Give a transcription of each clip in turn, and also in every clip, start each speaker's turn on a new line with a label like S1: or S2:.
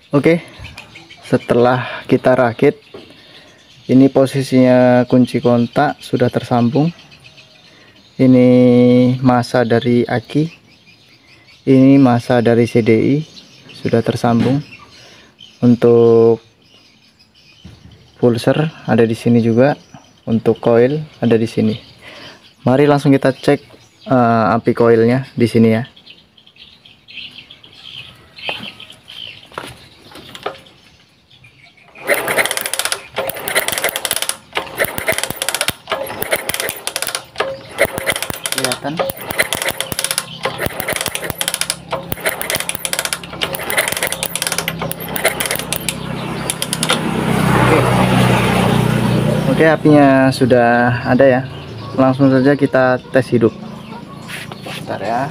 S1: Oke, setelah kita rakit, ini posisinya kunci kontak sudah tersambung. Ini massa dari aki, ini massa dari CDI sudah tersambung. Untuk pulser ada di sini juga, untuk coil ada di sini. Mari langsung kita cek api coilnya di sini ya. Kelihatan. Oke, apinya sudah ada ya. Langsung saja kita tes hidup. Bentar ya.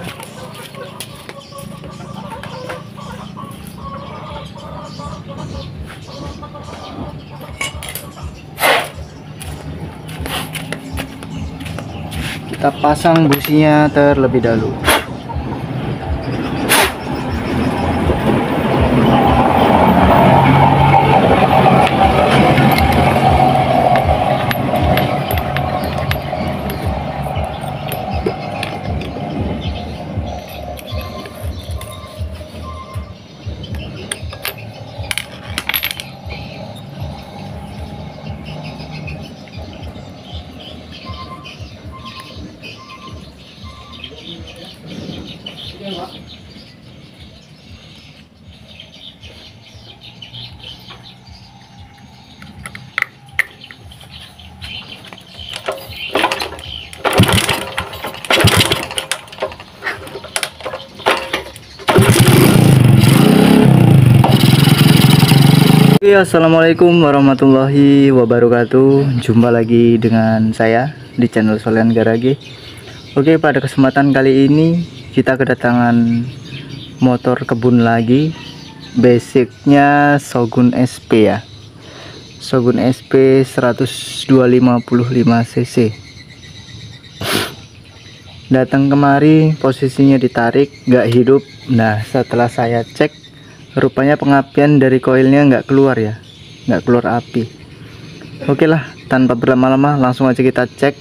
S1: Kita pasang businya terlebih dahulu. Oke, assalamualaikum warahmatullahi wabarakatuh. Jumpa lagi dengan saya di channel Solian Garage. Oke, pada kesempatan kali ini kita kedatangan motor kebun lagi. Basicnya Shogun SP ya, Shogun SP 10255 cc. Datang kemari, posisinya ditarik nggak hidup. Nah, setelah saya cek, rupanya pengapian dari koilnya nggak keluar ya, nggak keluar api. Oke lah, tanpa berlama-lama langsung aja kita cek.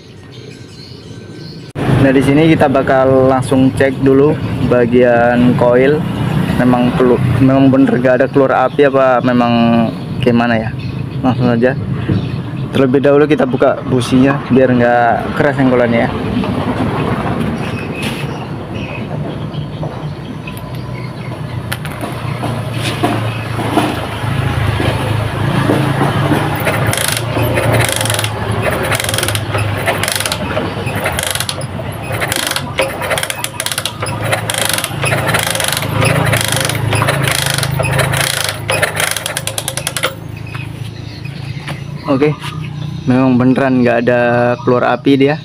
S1: Nah, di sini kita bakal langsung cek dulu bagian koil. Memang bener gak ada keluar api apa memang gimana ya. Langsung aja. Terlebih dahulu kita buka businya biar nggak keras senggolannya ya. Oke, memang beneran nggak ada keluar api dia.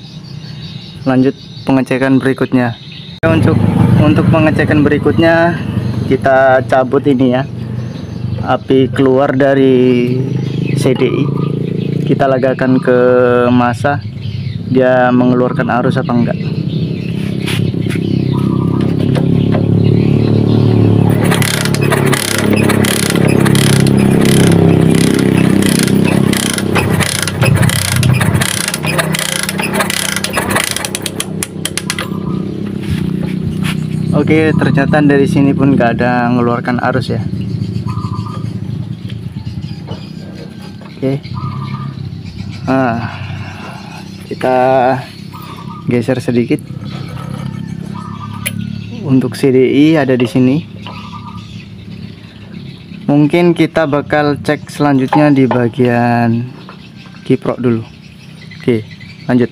S1: Lanjut pengecekan berikutnya. Untuk pengecekan berikutnya kita cabut ini ya, api keluar dari CDI. Kita lagakan ke massa, dia mengeluarkan arus apa enggak. Oke, ternyata dari sini pun nggak ada mengeluarkan arus ya. Oke, kita geser sedikit. Untuk CDI ada di sini. Mungkin kita bakal cek selanjutnya di bagian kiprok dulu. Oke, lanjut.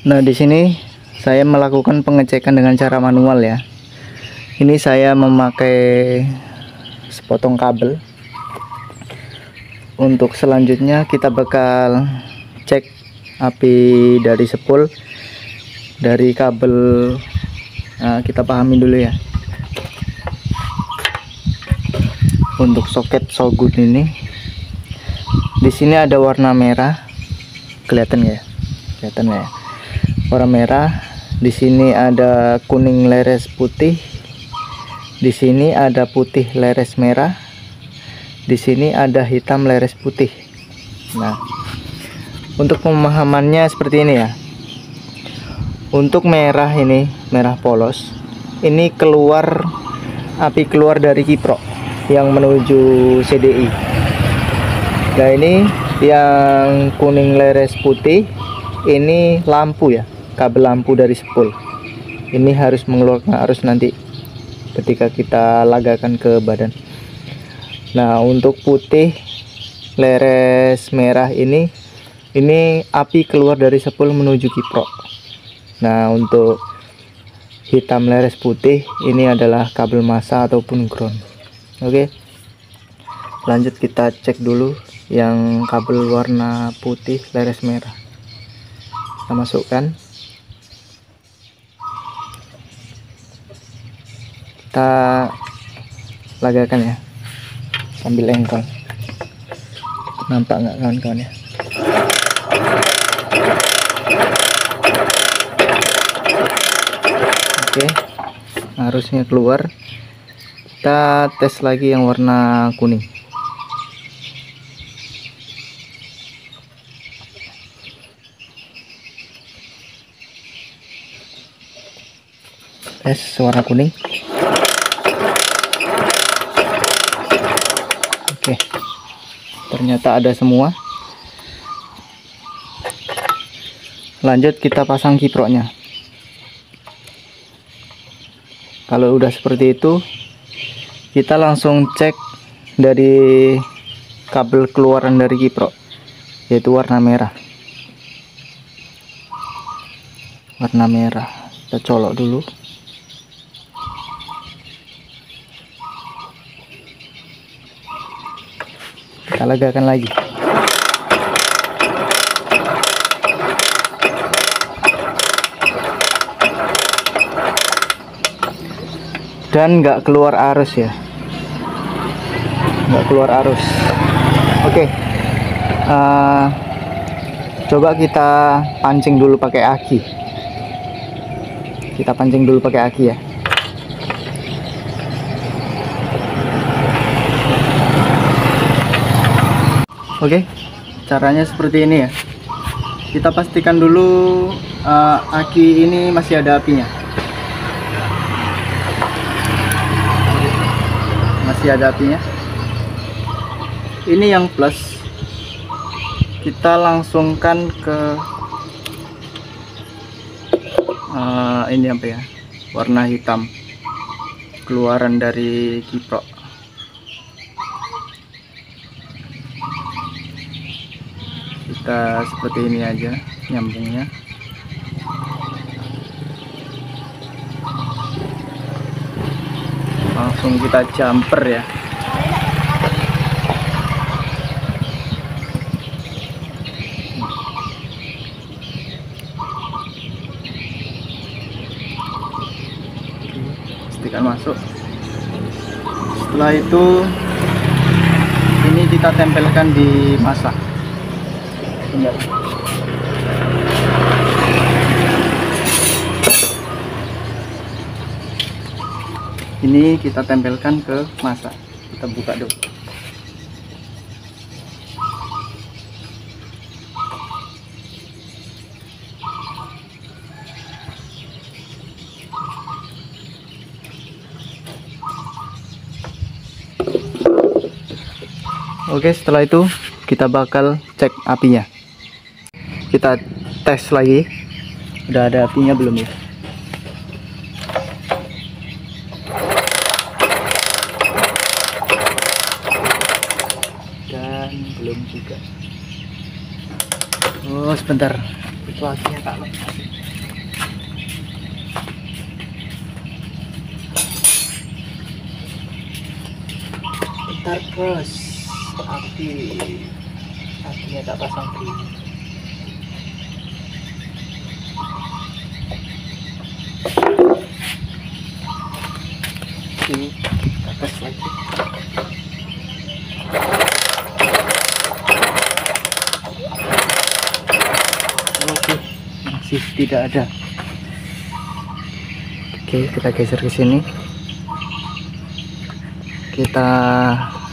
S1: Nah, di sini saya melakukan pengecekan dengan cara manual ya. Ini saya memakai sepotong kabel. Untuk selanjutnya kita bakal cek api dari spool, dari kabel. Nah, kita pahami dulu ya. Untuk soket Shogun ini, di sini ada warna merah, kelihatan ya? Kelihatan ya? Warna merah. Di sini ada kuning leres putih. Di sini ada putih leres merah. Di sini ada hitam leres putih. Nah, untuk pemahamannya seperti ini ya. Untuk merah ini, merah polos, ini api keluar dari kiprok yang menuju CDI. Nah, ini yang kuning leres putih, ini lampu ya, kabel lampu dari spool. Ini harus mengeluarkan arus nanti ketika kita lagakan ke badan. Nah, untuk putih leres merah ini api keluar dari spool menuju kiprok. Nah, untuk hitam leres putih ini adalah kabel massa ataupun ground. Oke, lanjut kita cek dulu yang kabel warna putih leres merah. Kita masukkan, kita lagakan ya sambil engkol. Nampak nggak kawan-kawan ya? Oke, arusnya keluar. Kita tes lagi yang warna kuning. Tes warna kuning. Oke, ternyata ada semua. Lanjut kita pasang kiproknya. Kalau udah seperti itu, kita langsung cek dari kabel keluaran dari kiprok, yaitu warna merah. Warna merah, kita colok dulu. Kita lagakan lagi. Dan nggak keluar arus ya, nggak keluar arus. Oke, coba kita pancing dulu pakai aki. Kita pancing dulu pakai aki ya. Oke, caranya seperti ini ya. Kita pastikan dulu aki ini masih ada apinya. Masih ada apinya. Ini yang plus, kita langsungkan ke ini apa ya, warna hitam keluaran dari kiprok. Kita seperti ini aja nyambungnya. Langsung kita jumper ya. Pastikan masuk. Setelah itu ini kita tempelkan di massa. Ini kita tempelkan ke massa. Kita buka dulu. Oke, setelah itu kita bakal cek apinya. Kita tes lagi, udah ada apinya belum ya? Dan belum juga. Oh, sebentar, itu apinya tak lepas. Bentar bos, apinya tak pasang dulu. Ini kita tes lagi. Oke, masih tidak ada. Oke, kita geser ke sini. Kita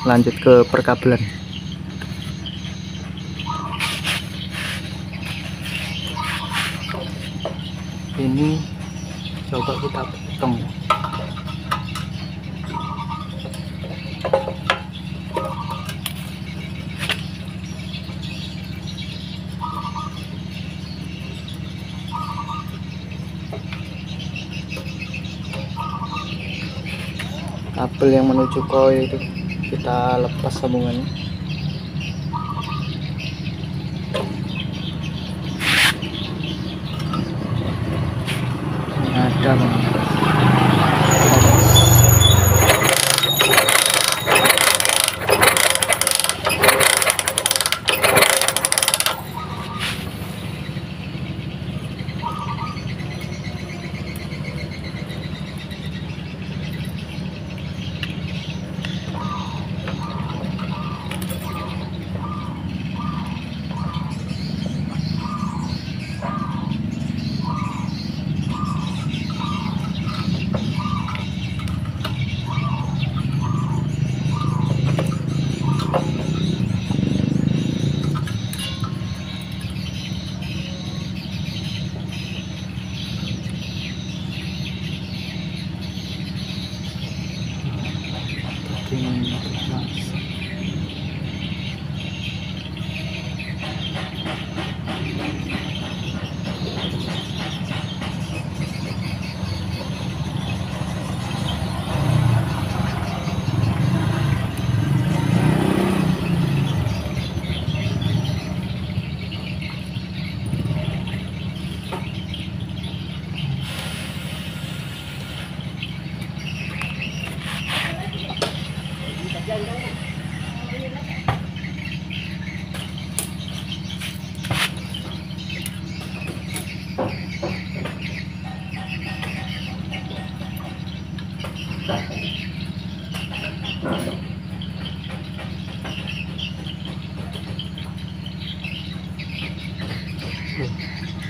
S1: lanjut ke perkabelan. Ini coba kita potong. Kabel yang menuju koil itu kita lepas sambungannya. Ini ada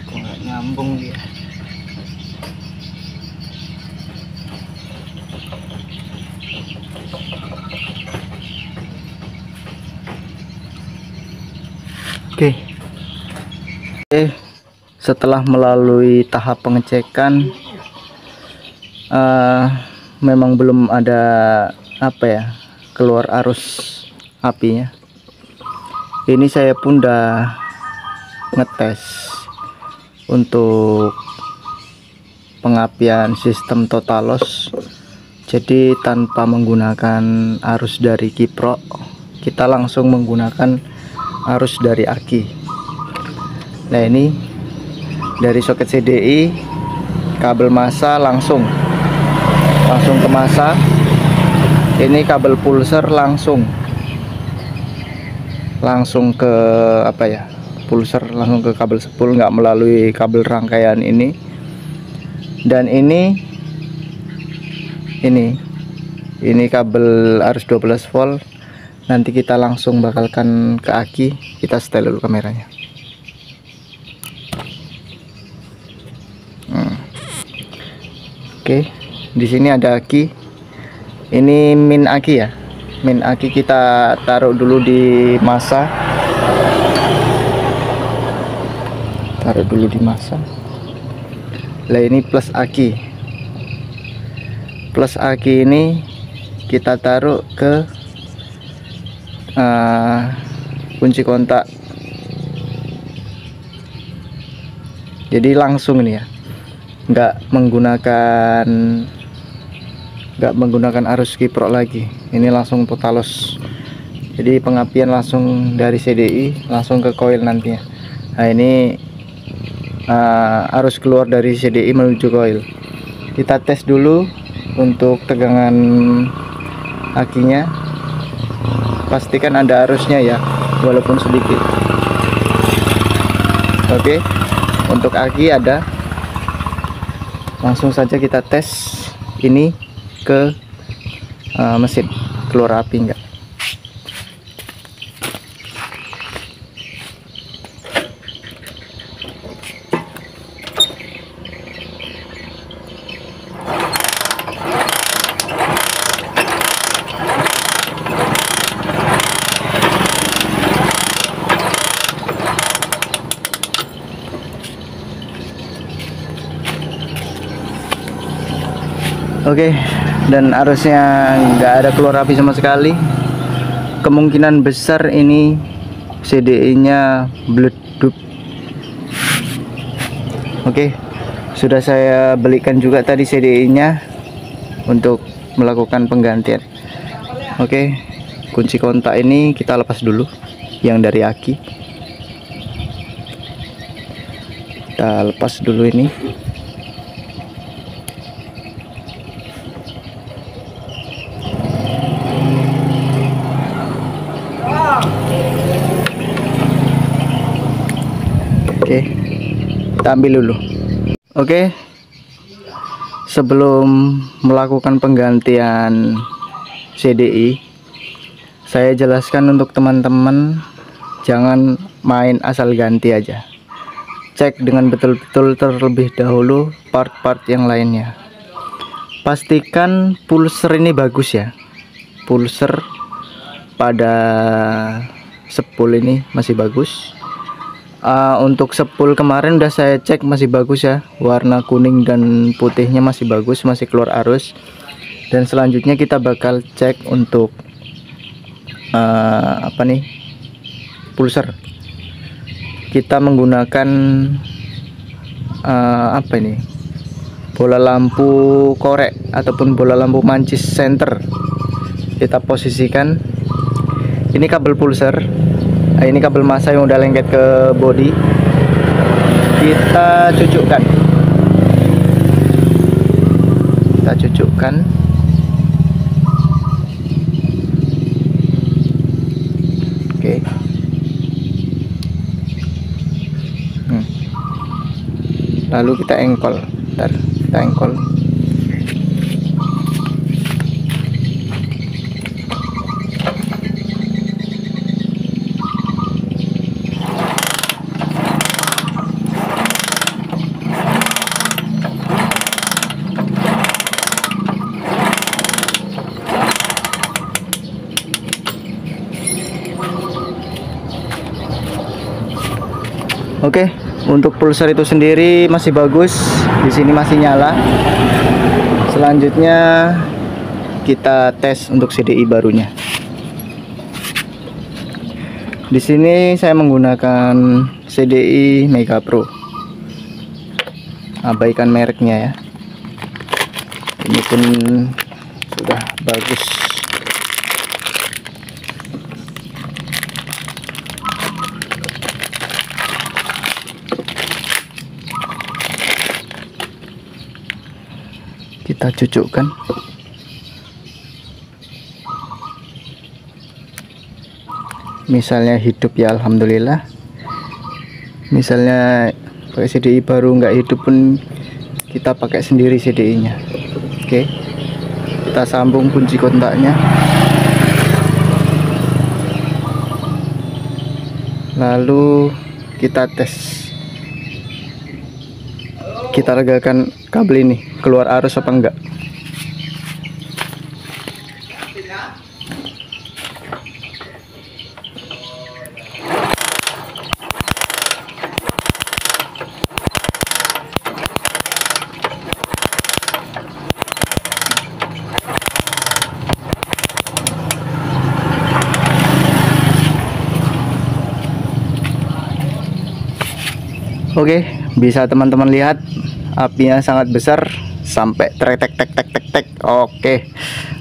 S1: kok nggak nyambung dia. Oke, setelah melalui tahap pengecekan, memang belum ada keluar arus apinya. Ini saya pun udah ngetes untuk pengapian sistem total loss, jadi tanpa menggunakan arus dari kiprok, kita langsung menggunakan arus dari aki. Nah, ini dari soket CDI, kabel massa langsung ke massa. Ini kabel pulser langsung ke pulser, langsung ke kabel spool, nggak melalui kabel rangkaian ini. Dan ini kabel arus 12 volt. Nanti kita langsung bakalkan ke aki. Kita setel dulu kameranya. Oke, di sini ada aki. Ini min aki ya. Min aki kita taruh dulu di massa. Taruh dulu di massa. Lah, ini plus aki. Plus aki ini kita taruh ke kunci kontak. Jadi langsung ini ya, nggak menggunakan arus kiprok lagi. Ini langsung total loss. Jadi pengapian langsung dari CDI langsung ke koil nantinya. Nah, ini arus keluar dari CDI menuju koil. Kita tes dulu untuk tegangan akinya. Pastikan ada arusnya ya, walaupun sedikit. Oke, untuk aki ada. Langsung saja kita tes ini ke mesin, keluar api enggak. Oke, dan arusnya nggak ada keluar api sama sekali. Kemungkinan besar ini CDI nya meledup. Oke, sudah saya belikan juga tadi CDI nya untuk melakukan penggantian. Oke, kunci kontak ini kita lepas dulu yang dari aki. Kita lepas dulu ini. Oke, kita ambil dulu. Oke, sebelum melakukan penggantian CDI, saya jelaskan untuk teman-teman, jangan main asal ganti aja. Cek dengan betul-betul terlebih dahulu part-part yang lainnya. Pastikan pulser ini bagus ya. Pulser pada sepul ini masih bagus. Untuk sepul kemarin udah saya cek masih bagus ya, warna kuning dan putihnya masih bagus, masih keluar arus. Dan selanjutnya kita bakal cek untuk pulser. Kita menggunakan bola lampu korek ataupun bola lampu mancis center. Kita posisikan, ini kabel pulser. Ini kabel massa yang udah lengket ke bodi, kita cucukkan. Oke. Lalu kita engkol. Kita engkol. Oke, untuk pulser itu sendiri masih bagus, di sini masih nyala. Selanjutnya kita tes untuk CDI barunya. Di sini saya menggunakan CDI Mega Pro. Abaikan mereknya ya. Ini pun sudah bagus. Kita cucukkan. Misalnya hidup ya alhamdulillah. Misalnya pakai CDI baru nggak hidup pun kita pakai sendiri CDI nya. Oke, kita sambung kunci kontaknya, lalu kita tes. Kita regangkan kabel ini, keluar arus apa enggak. Oke, bisa teman-teman lihat apinya sangat besar sampai tek. Oke,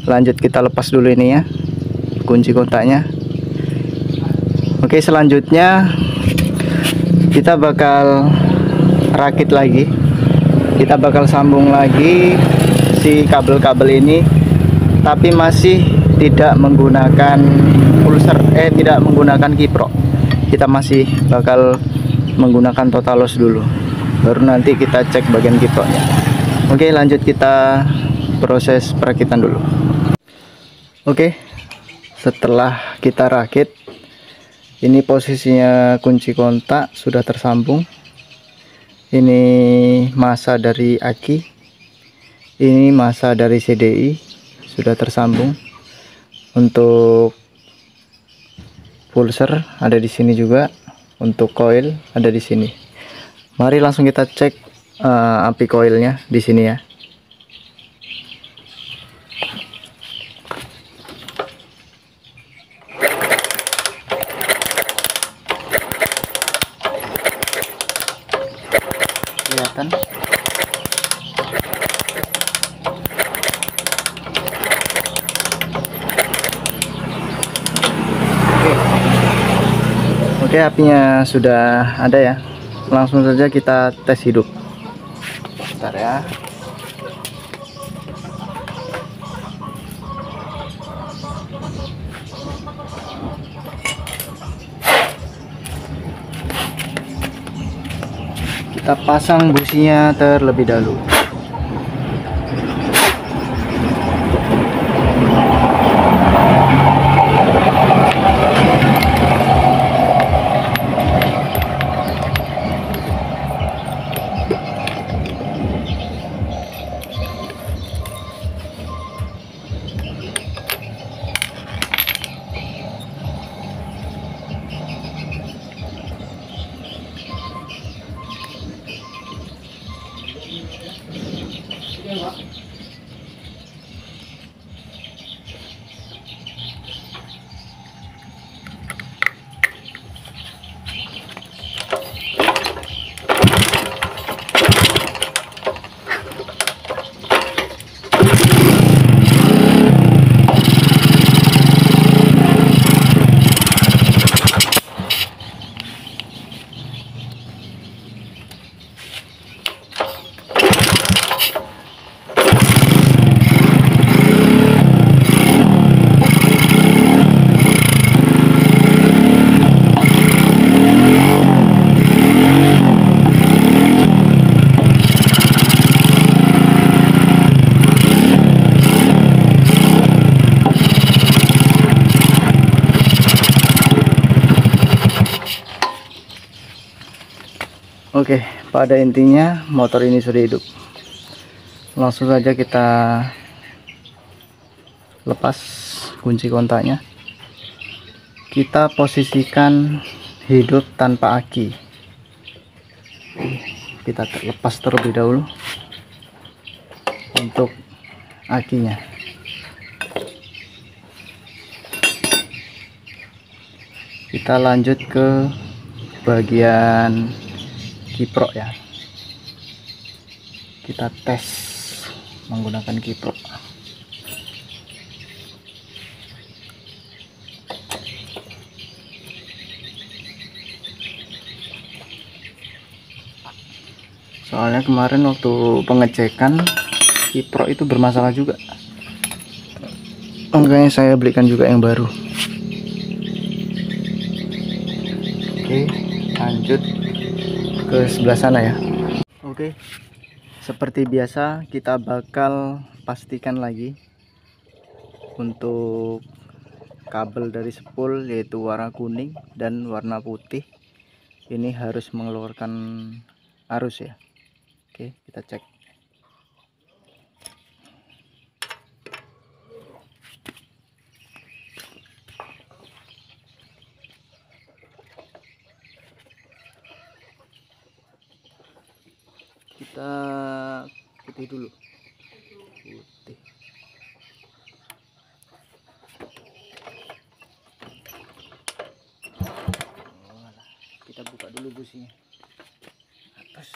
S1: lanjut kita lepas dulu ini ya kunci kontaknya. Oke, selanjutnya kita bakal rakit lagi. Kita bakal sambung lagi si kabel-kabel ini, tapi masih tidak menggunakan pulser, tidak menggunakan kiprok. Kita masih bakal menggunakan totalos dulu, baru nanti kita cek bagian kiproknya. Oke, lanjut kita proses perakitan dulu. Oke, setelah kita rakit, ini posisinya kunci kontak sudah tersambung. Ini massa dari aki, ini massa dari CDI sudah tersambung. Untuk pulser ada di sini juga, untuk coil ada di sini. Mari langsung kita cek api coilnya di sini ya. kelihatan. Oke, apinya sudah ada ya. Langsung saja kita tes hidup. Bentar ya. Kita pasang businya terlebih dahulu. Oke, pada intinya motor ini sudah hidup. Langsung saja kita lepas kunci kontaknya. Kita posisikan hidup tanpa aki. Kita lepas terlebih dahulu untuk akinya. Kita lanjut ke bagian kiprok ya. Kita tes menggunakan kiprok. Soalnya kemarin waktu pengecekan kiprok itu bermasalah juga, makanya saya belikan juga yang baru. Oke, lanjut ke sebelah sana ya. Oke, seperti biasa kita bakal pastikan lagi untuk kabel dari spool, yaitu warna kuning dan warna putih ini harus mengeluarkan arus ya. Oke, kita cek. Kita putih dulu. Putih. Kita buka dulu businya. Atas.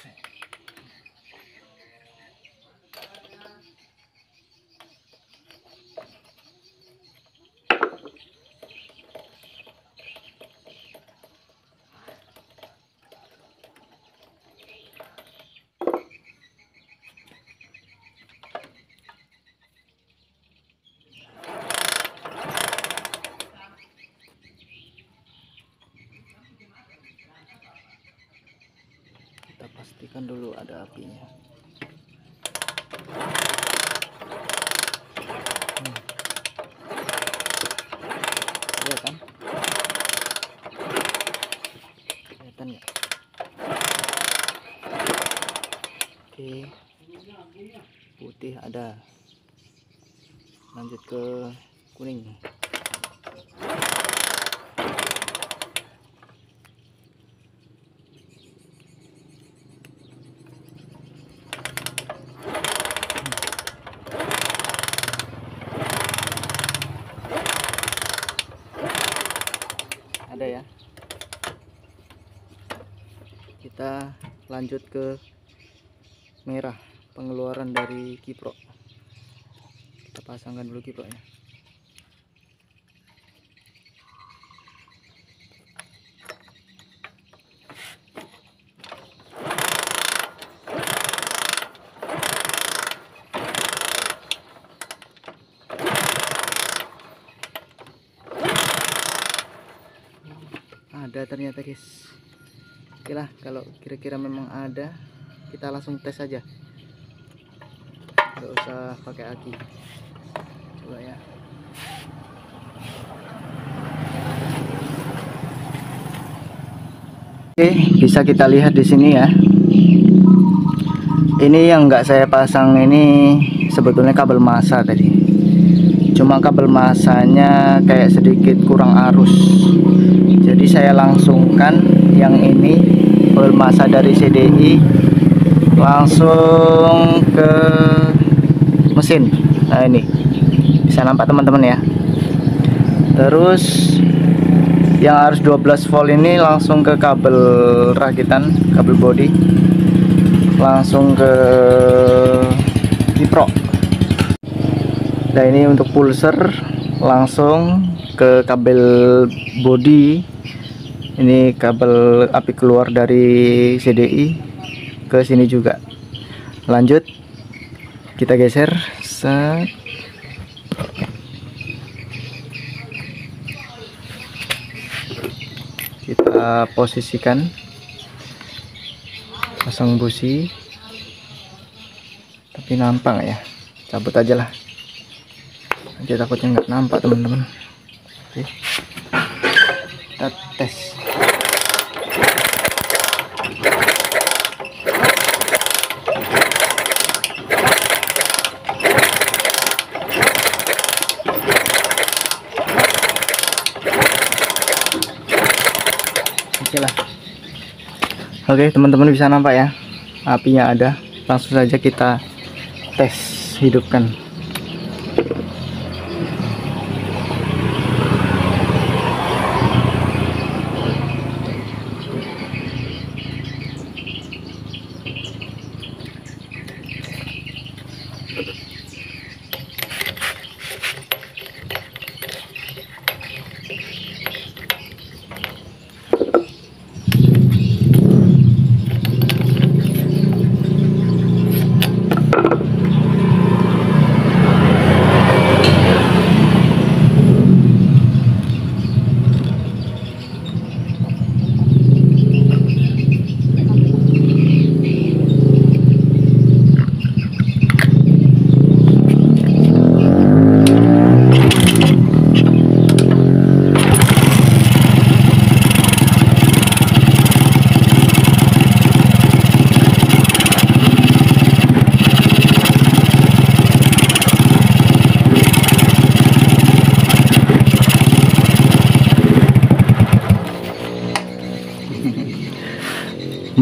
S1: Kita pastikan dulu ada apinya. Lihat kan? Kelihatan nggak? Oke, putih ada. Lanjut ke kuning. Ada ya. Kita lanjut ke merah pengeluaran dari kiprok. Kita pasangkan dulu kiproknya. Ada ternyata guys. Oke lah, kalau kira-kira memang ada, kita langsung tes aja, nggak usah pakai aki. Coba ya. Oke, bisa kita lihat di sini ya. Ini yang nggak saya pasang ini sebetulnya kabel massa tadi. Cuma kabel massanya kayak sedikit kurang arus. Jadi saya langsungkan yang ini kabel massa dari CDI langsung ke mesin. Nah ini bisa nampak teman-teman ya. Terus yang harus 12 volt ini langsung ke kabel rakitan, kabel body, langsung ke kiprok. Nah ini untuk pulser langsung ke kabel body. Ini kabel api keluar dari CDI ke sini juga. Lanjut kita geser. Set. Kita posisikan, pasang busi. Tapi nampak ya, cabut aja lah, nanti takutnya nggak nampak teman-teman. Oke, kita tes. Oke lah. Oke teman-teman, bisa nampak ya, apinya ada. Langsung saja kita tes, hidupkan.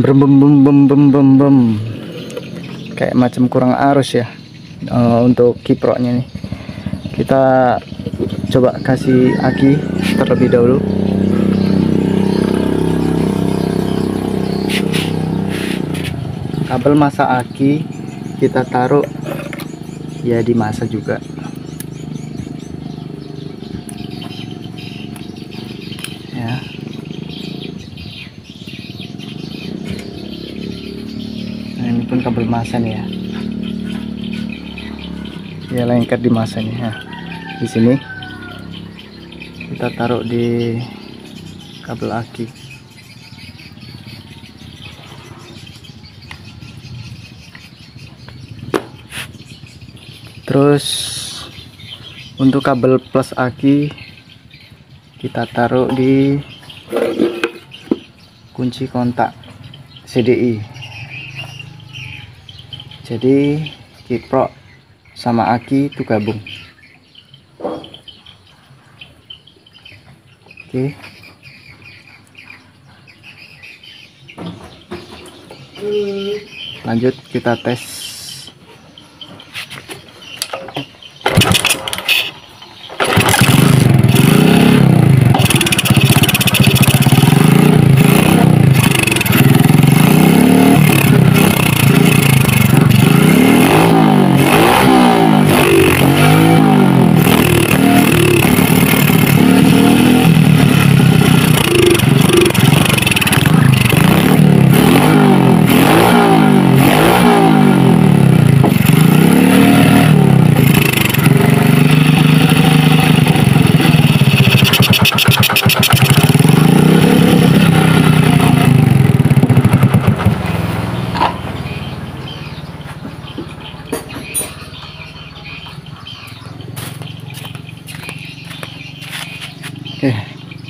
S1: Bem bem bem bem bem bem bem. Kayak macam kurang arus ya. Untuk kiproknya nih, kita coba kasih aki terlebih dahulu. Kabel massa aki kita taruh ya di massa juga. Ya. Nah, ini pun kabel massa nih ya. Ya lengket di massanya. Nah, di sini kita taruh di kabel aki. Terus untuk kabel plus aki kita taruh di kunci kontak CDI. Jadi kiprok sama aki itu gabung. Oke. Lanjut kita tes.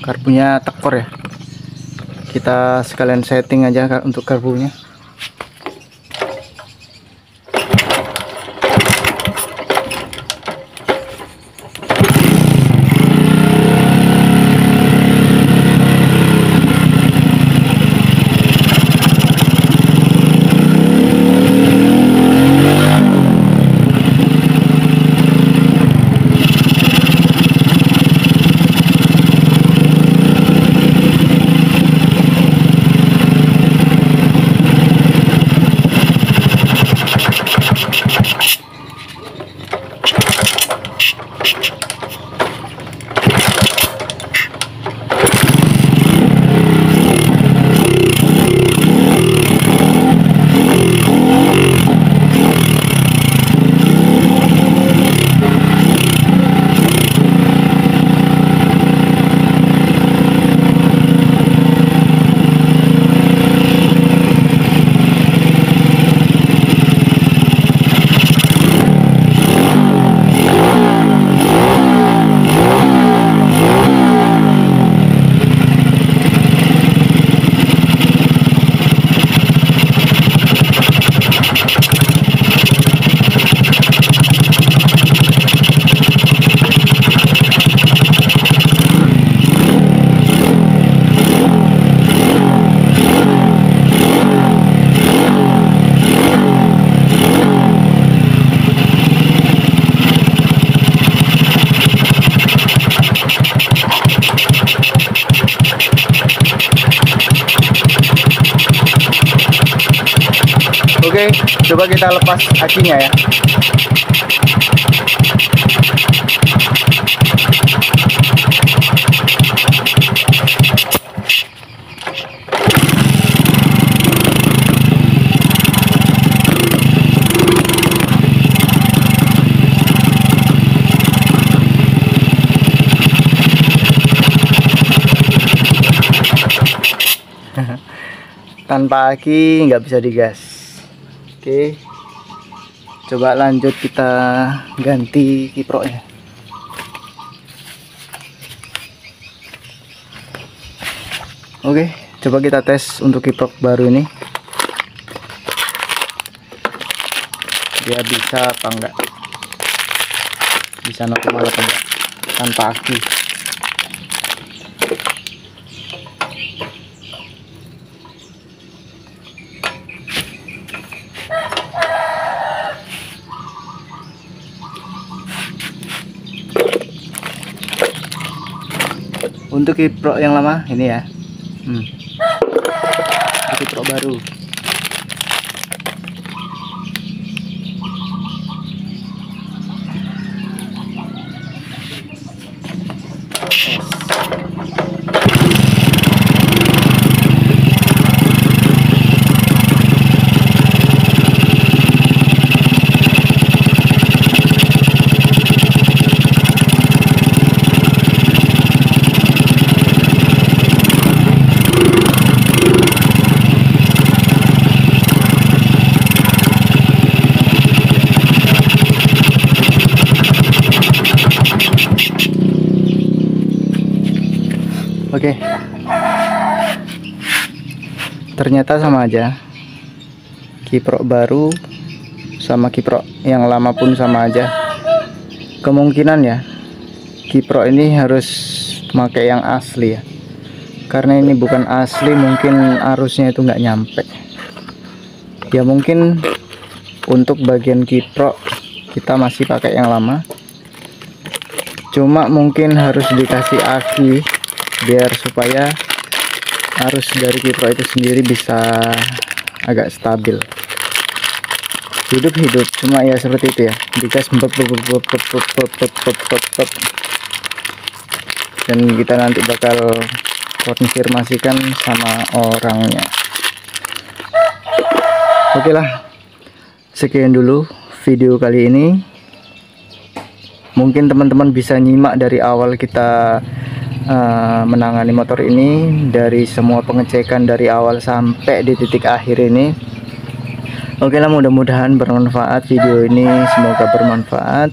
S1: karbunya tekor ya. Kita sekalian setting aja untuk karbunya. Oke, coba kita lepas akinya ya. Tanpa aki nggak bisa digas. Oke, coba lanjut kita ganti kiproknya. Oke, coba kita tes untuk kiprok baru ini, dia bisa apa enggak, bisa normal apa enggak tanpa aki. Untuk kiprok yang lama ini ya, kiprok baru. Oke, ternyata sama aja, kiprok baru sama kiprok yang lama pun sama aja. Kemungkinan ya kiprok ini harus pakai yang asli ya, karena ini bukan asli, mungkin arusnya itu nggak nyampe ya. Mungkin untuk bagian kiprok kita masih pakai yang lama, cuma mungkin harus dikasih aki biar supaya arus dari kiprok itu sendiri bisa agak stabil. Hidup cuma ya seperti itu ya, digas dan kita nanti bakal konfirmasikan sama orangnya. Oke lah, sekian dulu video kali ini. Mungkin teman-teman bisa nyimak dari awal kita menangani motor ini, dari semua pengecekan dari awal sampai di titik akhir ini. Oke lah, mudah-mudahan bermanfaat video ini, semoga bermanfaat.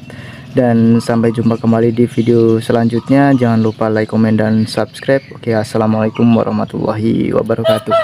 S1: Dan sampai jumpa kembali di video selanjutnya. Jangan lupa like, komen, dan subscribe. Oke, assalamualaikum warahmatullahi wabarakatuh.